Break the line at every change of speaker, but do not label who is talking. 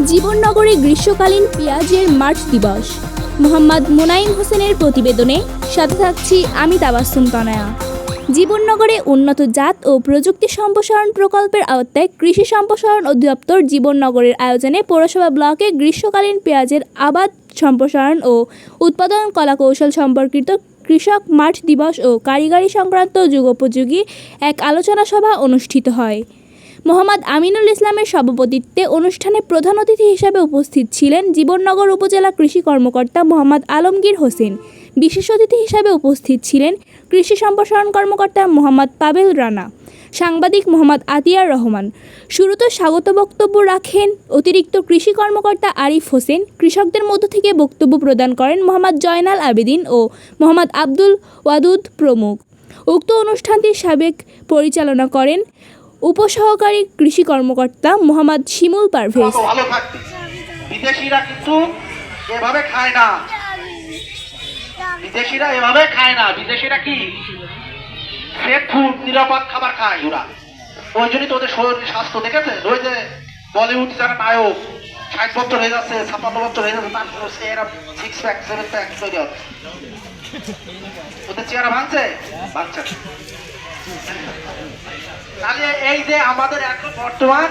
জীবননগরে গ্রীষ্মকালীন পেঁয়াজের মাঠ দিবস। মোহাম্মদ মোনাইম হোসেনের প্রতিবেদনে সাথে থাকছি আমি তাবাসসুম তনয়া। জীবননগরে উন্নত জাত ও প্রযুক্তি সম্প্রসারণ প্রকল্পের আওতায় কৃষি সম্প্রসারণ অধিদপ্তর জীবননগরের আয়োজনে পৌরসভা ব্লকে গ্রীষ্মকালীন পেঁয়াজের আবাদ সম্প্রসারণ ও উৎপাদন কলাকৌশল সম্পর্কিত কৃষক মাঠ দিবস ও কারিগরি সংক্রান্ত যুগোপযোগী এক আলোচনা সভা অনুষ্ঠিত হয়। মোহাম্মদ আমিনুল ইসলামের সভাপতিত্বে অনুষ্ঠানে প্রধান অতিথি হিসেবে উপস্থিত ছিলেন জীবননগর উপজেলা কৃষি কর্মকর্তা মোহাম্মদ আলমগীর হোসেন। বিশেষ অতিথি হিসেবে উপস্থিত ছিলেন কৃষি সম্প্রসারণ কর্মকর্তা মোহাম্মদ পাবেল রানা, সাংবাদিক মোহাম্মদ আতিয়ার রহমান। শুরুতে স্বাগত বক্তব্য রাখেন অতিরিক্ত কৃষি কর্মকর্তা আরিফ হোসেন। কৃষকদের মধ্য থেকে বক্তব্য প্রদান করেন মোহাম্মদ জয়নাল আবেদিন ও মোহাম্মদ আব্দুল ওয়াদুদ প্রমুখ। উক্ত অনুষ্ঠানটি সাবেক পরিচালনা করেন উপসহকারী কৃষি কর্মকর্তা মোহাম্মদ শিমুল পারভেজ।
ভালো থাকবে। বিদেশিরা কিন্তু এভাবে খায় না, বিদেশিরা এভাবে খায় না। বিদেশিরা কি সেফ ফুড, নিরাপদ খাবার খায় ওরা। ওই জন্যই তো ওদের শরীর স্বাস্থ্য দেখেছে। ওই যে বলিউড যারা নায়ক 60 বছর হয়ে যাচ্ছে, 56 বছর হয়ে যাচ্ছে, তারপর সে এরা 6 প্যাক 7 প্যাক তৈরি হচ্ছে। ওদের চেহারা ভাঙছে ভাঙছে। তাহলে এই যে আমাদের এখন বর্তমান